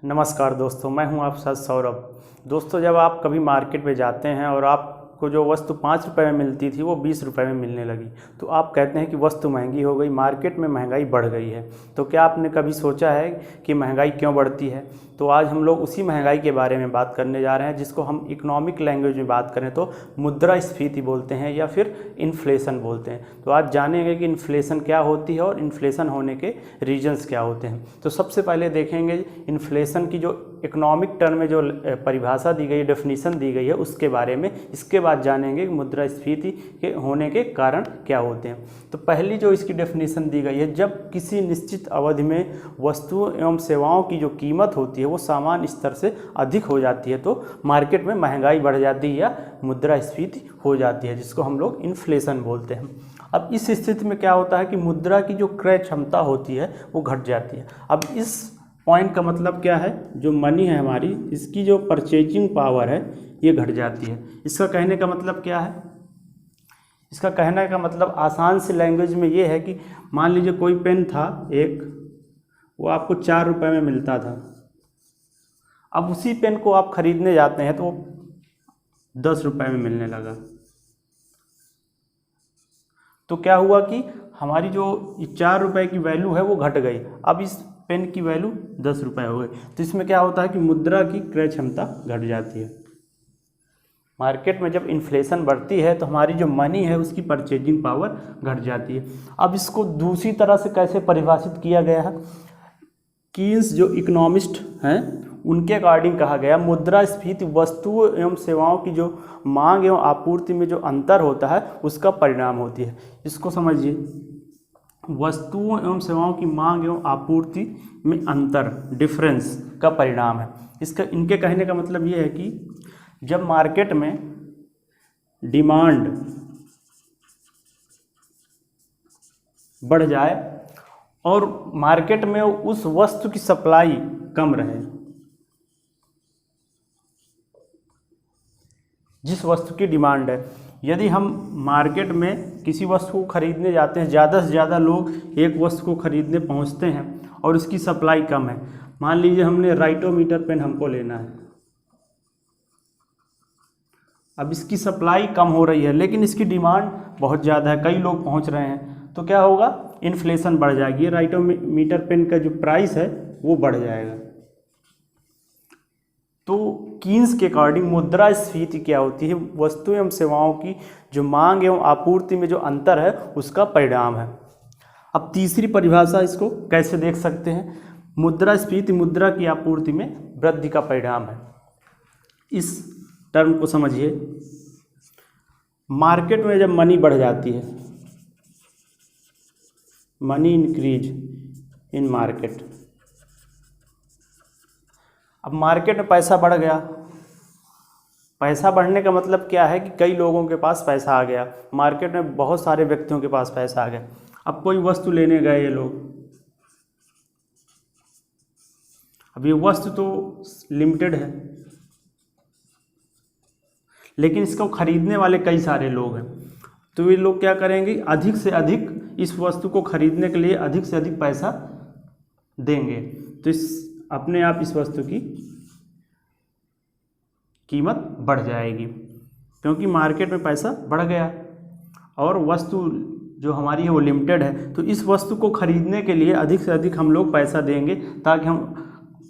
नमस्कार दोस्तों, मैं हूं आपके साथ सौरभ। दोस्तों, जब आप कभी मार्केट में जाते हैं और आपको जो वस्तु 5 रुपए में मिलती थी वो 20 रुपए में मिलने लगी, तो आप कहते हैं कि वस्तु महंगी हो गई, मार्केट में महंगाई बढ़ गई है। तो क्या आपने कभी सोचा है कि महंगाई क्यों बढ़ती है? तो आज हम लोग उसी महंगाई के बारे में बात करने जा रहे हैं, जिसको हम इकोनॉमिक लैंग्वेज में बात करें तो मुद्रास्फीति बोलते हैं या फिर इन्फ्लेशन बोलते हैं। तो आज जानेंगे कि इन्फ्लेशन क्या होती है और इन्फ्लेशन होने के रीजंस क्या होते हैं। तो सबसे पहले देखेंगे इन्फ्लेशन की जो इकोनॉमिक टर्म में जो परिभाषा दी गई है, डेफिनीशन दी गई है, उसके बारे में। इसके बाद जानेंगे कि मुद्रास्फीति के होने के कारण क्या होते हैं। तो पहली जो इसकी डेफिनीशन दी गई है, जब किसी निश्चित अवधि में वस्तुओं एवं सेवाओं की जो कीमत होती है वो सामान्य स्तर से अधिक हो जाती है, तो मार्केट में महंगाई बढ़ जाती है या मुद्रास्फीति हो जाती है, जिसको हम लोग इन्फ्लेशन बोलते हैं। अब इस स्थिति में क्या होता है कि मुद्रा की जो क्रय क्षमता होती है वो घट जाती है। अब इस पॉइंट का मतलब क्या है, जो मनी है हमारी, इसकी जो परचेजिंग पावर है ये घट जाती है। इसका कहने का मतलब क्या है? इसका कहने का मतलब आसान सी लैंग्वेज में ये है कि मान लीजिए कोई पेन था एक, वो आपको 4 रुपए में मिलता था। अब उसी पेन को आप खरीदने जाते हैं तो वो 10 रुपए में मिलने लगा। तो क्या हुआ कि हमारी जो 4 रुपए की वैल्यू है वो घट गई। अब इस पेन की वैल्यू 10 रुपए हो गई। तो इसमें क्या होता है कि मुद्रा की क्रय क्षमता घट जाती है। मार्केट में जब इन्फ्लेशन बढ़ती है तो हमारी जो मनी है उसकी परचेजिंग पावर घट जाती है। अब इसको दूसरी तरह से कैसे परिभाषित किया गया है? कीन्स जो इकोनॉमिस्ट हैं उनके अकॉर्डिंग कहा गया, मुद्रास्फीति वस्तुओं एवं सेवाओं की जो मांग एवं आपूर्ति में जो अंतर होता है उसका परिणाम होती है। इसको समझिए, वस्तुओं एवं सेवाओं की मांग एवं आपूर्ति में अंतर, डिफरेंस का परिणाम है। इसका इनके कहने का मतलब ये है कि जब मार्केट में डिमांड बढ़ जाए और मार्केट में उस वस्तु की सप्लाई कम रहे, जिस वस्तु की डिमांड है, यदि हम मार्केट में किसी वस्तु को खरीदने जाते हैं, ज़्यादा से ज़्यादा लोग एक वस्तु को खरीदने पहुंचते हैं और उसकी सप्लाई कम है। मान लीजिए हमने राइटोमीटर पेन हमको लेना है, अब इसकी सप्लाई कम हो रही है लेकिन इसकी डिमांड बहुत ज़्यादा है, कई लोग पहुंच रहे हैं, तो क्या होगा? इन्फ्लेशन बढ़ जाएगी। ये राइटोमीटर पेन का जो प्राइस है वो बढ़ जाएगा। तो कीन्स के अकॉर्डिंग मुद्रास्फीति क्या होती है? वस्तु एवं सेवाओं की जो मांग एवं आपूर्ति में जो अंतर है उसका परिणाम है। अब तीसरी परिभाषा इसको कैसे देख सकते हैं? मुद्रास्फीति मुद्रा की आपूर्ति में वृद्धि का परिणाम है। इस टर्म को समझिए, मार्केट में जब मनी बढ़ जाती है, मनी इंक्रीज इन मार्केट, अब मार्केट में पैसा बढ़ गया। पैसा बढ़ने का मतलब क्या है कि कई लोगों के पास पैसा आ गया, मार्केट में बहुत सारे व्यक्तियों के पास पैसा आ गया। अब कोई वस्तु लेने गए ये लोग, अब ये वस्तु तो लिमिटेड है लेकिन इसको खरीदने वाले कई सारे लोग हैं, तो ये लोग क्या करेंगे? अधिक से अधिक इस वस्तु को खरीदने के लिए अधिक से अधिक पैसा देंगे, तो इस अपने आप इस वस्तु की कीमत बढ़ जाएगी, क्योंकि मार्केट में पैसा बढ़ गया और वस्तु जो हमारी है वो लिमिटेड है। तो इस वस्तु को खरीदने के लिए अधिक से अधिक हम लोग पैसा देंगे ताकि हम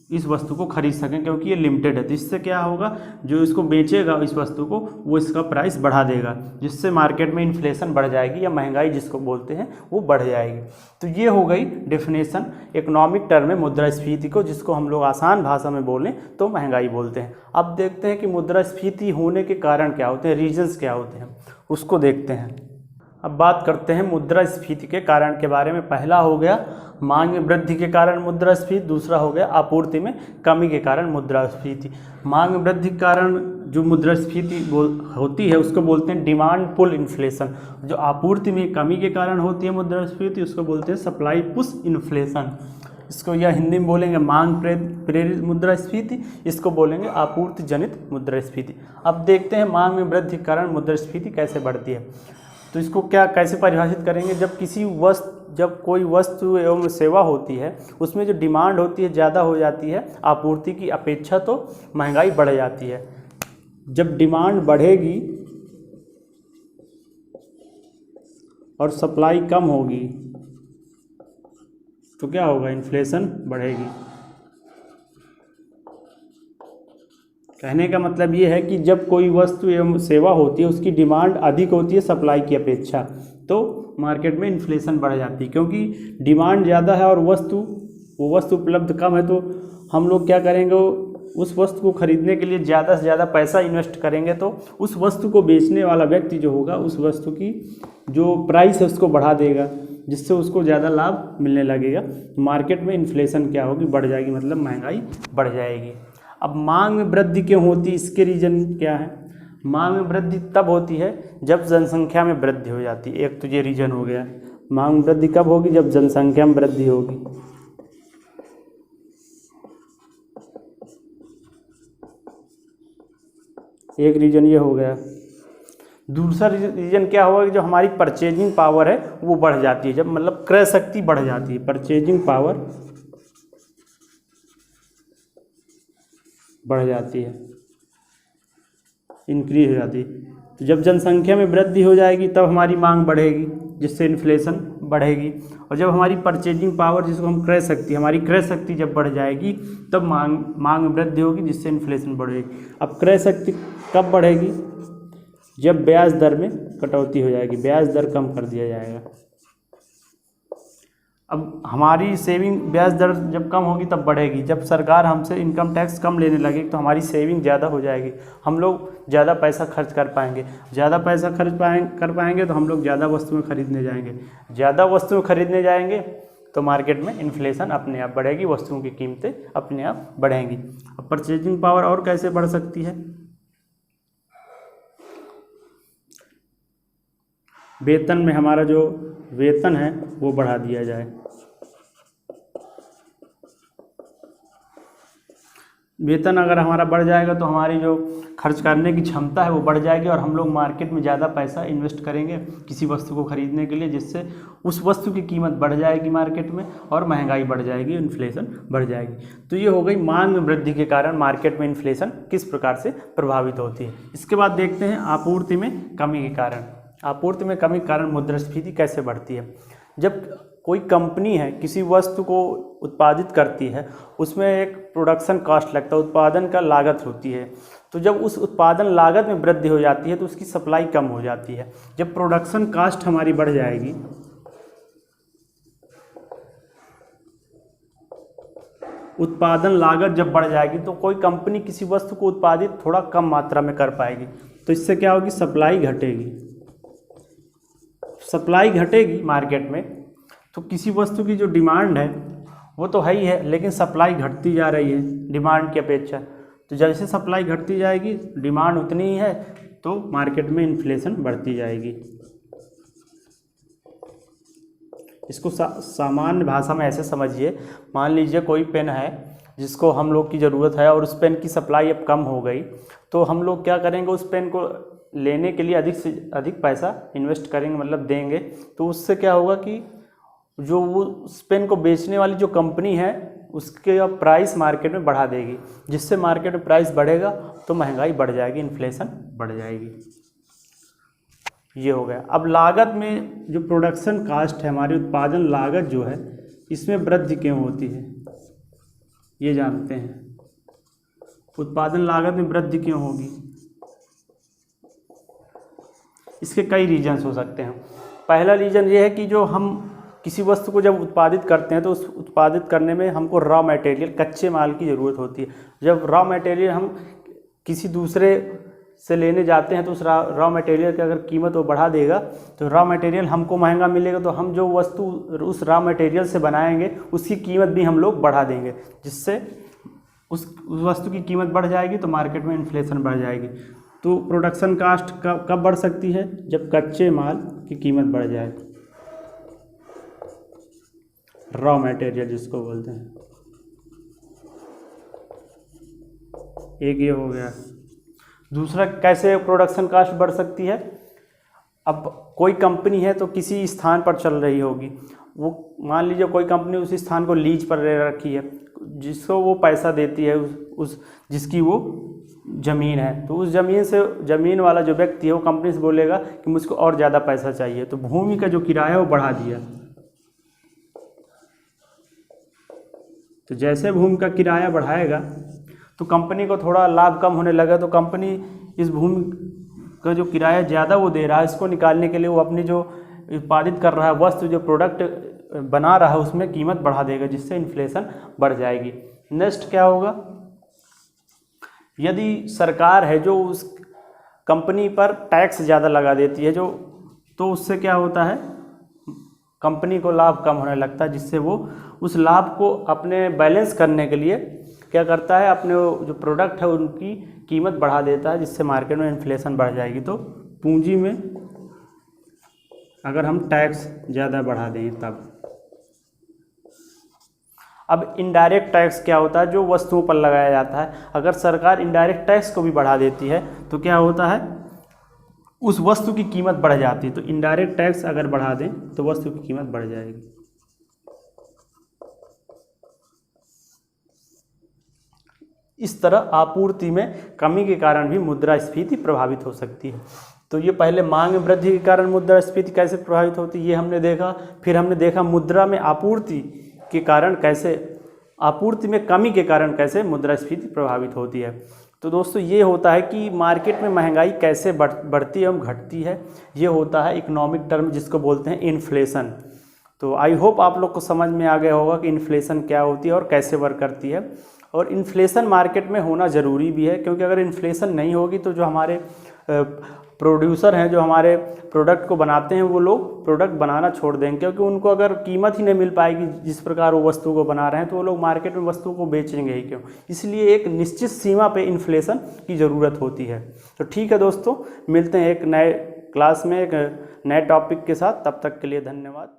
इस वस्तु को खरीद सकें, क्योंकि ये लिमिटेड है। तो इससे क्या होगा, जो इसको बेचेगा इस वस्तु को वो इसका प्राइस बढ़ा देगा, जिससे मार्केट में इन्फ्लेशन बढ़ जाएगी या महंगाई जिसको बोलते हैं वो बढ़ जाएगी। तो ये हो गई डेफिनेशन इकोनॉमिक टर्म में मुद्रास्फीति को, जिसको हम लोग आसान भाषा में बोलें तो महंगाई बोलते हैं। अब देखते हैं कि मुद्रास्फीति होने के कारण क्या होते हैं, रीजंस क्या होते हैं, उसको देखते हैं। अब बात करते हैं मुद्रास्फीति के कारण के बारे में। पहला हो गया मांग में वृद्धि के कारण मुद्रास्फीति, दूसरा हो गया आपूर्ति में कमी के कारण मुद्रास्फीति। मांग में वृद्धि के कारण जो मुद्रास्फीति होती है उसको बोलते हैं डिमांड पुल इन्फ्लेशन। जो आपूर्ति में कमी के कारण होती है मुद्रास्फीति उसको बोलते हैं सप्लाई पुश इन्फ्लेशन। इसको या हिंदी में बोलेंगे मांग प्रेरित मुद्रास्फीति, इसको बोलेंगे आपूर्ति जनित मुद्रास्फीति। अब देखते हैं मांग में वृद्धि के कारण मुद्रास्फीति कैसे बढ़ती है। तो इसको क्या कैसे परिभाषित करेंगे? जब किसी जब कोई वस्तु एवं सेवा होती है उसमें जो डिमांड होती है ज़्यादा हो जाती है आपूर्ति की अपेक्षा, तो महंगाई बढ़ जाती है। जब डिमांड बढ़ेगी और सप्लाई कम होगी तो क्या होगा, इन्फ्लेशन बढ़ेगी। कहने का मतलब ये है कि जब कोई वस्तु एवं सेवा होती है उसकी डिमांड अधिक होती है सप्लाई की अपेक्षा, तो मार्केट में इन्फ्लेशन बढ़ जाती है। क्योंकि डिमांड ज़्यादा है और वो वस्तु उपलब्ध कम है, तो हम लोग क्या करेंगे, उस वस्तु को खरीदने के लिए ज़्यादा से ज़्यादा पैसा इन्वेस्ट करेंगे, तो उस वस्तु को बेचने वाला व्यक्ति जो होगा उस वस्तु की जो प्राइस है उसको बढ़ा देगा, जिससे उसको ज़्यादा लाभ मिलने लगेगा। मार्केट में इन्फ्लेशन क्या होगी, बढ़ जाएगी, मतलब महंगाई बढ़ जाएगी। अब मांग में वृद्धि क्यों होती है, इसके रीज़न क्या है। मांग में वृद्धि तब होती है जब जनसंख्या में वृद्धि हो जाती है। एक तो ये रीज़न हो गया। मांग में वृद्धि कब होगी, जब जनसंख्या में वृद्धि होगी। एक रीज़न ये हो गया। दूसरा रीज़न क्या होगा कि जो हमारी परचेजिंग पावर है वो बढ़ जाती है, जब मतलब क्रय शक्ति बढ़ जाती है, परचेजिंग पावर बढ़ जाती है, इंक्रीज हो जाती है। तो जब जनसंख्या में वृद्धि हो जाएगी तब हमारी मांग बढ़ेगी, जिससे इन्फ्लेशन बढ़ेगी। और जब हमारी परचेजिंग पावर, जिसको हम क्रय शक्ति, हमारी क्रय शक्ति जब बढ़ जाएगी तब मांग में वृद्धि होगी, जिससे इन्फ्लेशन बढ़ेगी। अब क्रय शक्ति कब बढ़ेगी, जब ब्याज दर में कटौती हो जाएगी, ब्याज दर कम कर दिया जाएगा। अब हमारी सेविंग, ब्याज दर जब कम होगी तब बढ़ेगी। जब सरकार हमसे इनकम टैक्स कम लेने लगेगी तो हमारी सेविंग ज़्यादा हो जाएगी, हम लोग ज़्यादा पैसा खर्च कर पाएंगे। ज़्यादा पैसा कर पाएंगे तो हम लोग ज़्यादा वस्तुएं खरीदने जाएंगे। ज़्यादा वस्तुएं खरीदने जाएंगे तो मार्केट में इन्फ्लेशन अपने आप बढ़ेगी, वस्तुओं की कीमतें अपने आप बढ़ेंगी। अब परचेजिंग पावर और कैसे बढ़ सकती है, वेतन में हमारा जो वेतन है वो बढ़ा दिया जाए। वेतन अगर हमारा बढ़ जाएगा तो हमारी जो खर्च करने की क्षमता है वो बढ़ जाएगी और हम लोग मार्केट में ज़्यादा पैसा इन्वेस्ट करेंगे किसी वस्तु को खरीदने के लिए, जिससे उस वस्तु की कीमत बढ़ जाएगी मार्केट में और महंगाई बढ़ जाएगी, इन्फ्लेशन बढ़ जाएगी। तो ये हो गई मांग में वृद्धि के कारण मार्केट में इन्फ्लेशन किस प्रकार से प्रभावित होती है। इसके बाद देखते हैं आपूर्ति में कमी के कारण। आपूर्ति में कमी के कारण मुद्रास्फीति कैसे बढ़ती है। जब कोई कंपनी है किसी वस्तु को उत्पादित करती है, उसमें एक प्रोडक्शन कॉस्ट लगता है, उत्पादन का लागत होती है। तो जब उस उत्पादन लागत में वृद्धि हो जाती है तो उसकी सप्लाई कम हो जाती है। जब प्रोडक्शन कॉस्ट हमारी बढ़ जाएगी, उत्पादन लागत जब बढ़ जाएगी तो कोई कंपनी किसी वस्तु को उत्पादित थोड़ा कम मात्रा में कर पाएगी, तो इससे क्या होगी, सप्लाई घटेगी। सप्लाई घटेगी मार्केट में तो किसी वस्तु की जो डिमांड है वो तो है ही है, लेकिन सप्लाई घटती जा रही है डिमांड की अपेक्षा। तो जैसे सप्लाई घटती जाएगी, डिमांड उतनी ही है, तो मार्केट में इन्फ्लेशन बढ़ती जाएगी। इसको सामान्य भाषा में ऐसे समझिए, मान लीजिए कोई पेन है जिसको हम लोग की ज़रूरत है और उस पेन की सप्लाई अब कम हो गई, तो हम लोग क्या करेंगे, उस पेन को लेने के लिए अधिक से अधिक पैसा इन्वेस्ट करेंगे, मतलब देंगे। तो उससे क्या होगा कि जो वो उस पेन को बेचने वाली जो कंपनी है उसके प्राइस मार्केट में बढ़ा देगी, जिससे मार्केट में प्राइस बढ़ेगा तो महंगाई बढ़ जाएगी, इन्फ्लेशन बढ़ जाएगी। ये हो गया। अब लागत में जो प्रोडक्शन कास्ट है, हमारी उत्पादन लागत जो है, इसमें वृद्धि क्यों होती है ये जानते हैं। उत्पादन लागत में वृद्धि क्यों होगी, इसके कई रीजन्स हो सकते हैं। पहला रीज़न ये है कि जो हम किसी वस्तु को जब उत्पादित करते हैं तो उस उत्पादित करने में हमको रॉ मटेरियल, कच्चे माल की ज़रूरत होती है। जब रॉ मटेरियल हम किसी दूसरे से लेने जाते हैं तो उस रॉ मटेरियल की अगर कीमत वो बढ़ा देगा तो रॉ मटेरियल हमको महंगा मिलेगा, तो हम जो वस्तु उस रॉ मटेरियल से बनाएंगे उसकी कीमत भी हम लोग बढ़ा देंगे, जिससे उस वस्तु की कीमत बढ़ जाएगी तो मार्केट में इन्फ्लेशन बढ़ जाएगी। तो प्रोडक्शन कास्ट कब बढ़ सकती है, जब कच्चे माल की कीमत बढ़ जाए, रॉ मटेरियल जिसको बोलते हैं। एक ये हो गया। दूसरा, कैसे प्रोडक्शन कास्ट बढ़ सकती है। अब कोई कंपनी है तो किसी स्थान पर चल रही होगी वो मान लीजिए कोई कंपनी उस स्थान को लीज पर ले रखी है, जिसको वो पैसा देती है उस जिसकी वो ज़मीन है, तो उस ज़मीन वाला जो व्यक्ति है वो कंपनी से बोलेगा कि मुझको और ज़्यादा पैसा चाहिए, तो भूमि का जो किराया है वो बढ़ा दिया। तो जैसे भूमि का किराया बढ़ाएगा तो कंपनी को थोड़ा लाभ कम होने लगा, तो कंपनी इस भूमि का जो किराया ज़्यादा वो दे रहा है, इसको निकालने के लिए वो अपनी जो उत्पादित कर रहा है वस्तु, जो प्रोडक्ट बना रहा है उसमें कीमत बढ़ा देगा, जिससे इन्फ्लेशन बढ़ जाएगी। नेक्स्ट क्या होगा, यदि सरकार है जो उस कंपनी पर टैक्स ज़्यादा लगा देती है तो उससे क्या होता है, कंपनी को लाभ कम होने लगता है, जिससे वो उस लाभ को अपने बैलेंस करने के लिए क्या करता है, अपने जो प्रोडक्ट है उनकी कीमत बढ़ा देता है, जिससे मार्केट में इन्फ्लेशन बढ़ जाएगी। तो पूंजी में अगर हम टैक्स ज़्यादा बढ़ा दें तब। अब इनडायरेक्ट टैक्स क्या होता है, जो वस्तुओं पर लगाया जाता है। अगर सरकार इनडायरेक्ट टैक्स को भी बढ़ा देती है तो क्या होता है, उस वस्तु की कीमत बढ़ जाती है। तो इनडायरेक्ट टैक्स अगर बढ़ा दें तो वस्तु की कीमत बढ़ जाएगी। इस तरह आपूर्ति में कमी के कारण भी मुद्रास्फीति प्रभावित हो सकती है। तो ये पहले मांग में वृद्धि के कारण मुद्रास्फीति कैसे प्रभावित होती है ये हमने देखा। फिर हमने देखा मुद्रा में आपूर्ति के कारण कैसे, आपूर्ति में कमी के कारण कैसे मुद्रास्फीति प्रभावित होती है। तो दोस्तों ये होता है कि मार्केट में महंगाई कैसे बढ़ती एवं घटती है, ये होता है इकोनॉमिक टर्म जिसको बोलते हैं इन्फ्लेशन। तो आई होप आप लोग को समझ में आ गया होगा कि इन्फ्लेशन क्या होती है और कैसे वर्क करती है। और इन्फ्लेशन मार्केट में होना ज़रूरी भी है, क्योंकि अगर इन्फ्लेशन नहीं होगी तो जो हमारे प्रोड्यूसर हैं, जो हमारे प्रोडक्ट को बनाते हैं, वो लोग प्रोडक्ट बनाना छोड़ देंगे, क्योंकि उनको अगर कीमत ही नहीं मिल पाएगी जिस प्रकार वो वस्तु को बना रहे हैं, तो वो लोग मार्केट में वस्तु को बेचेंगे ही क्यों। इसलिए एक निश्चित सीमा पे इन्फ्लेशन की ज़रूरत होती है। तो ठीक है दोस्तों, मिलते हैं एक नए क्लास में एक नए टॉपिक के साथ, तब तक के लिए धन्यवाद।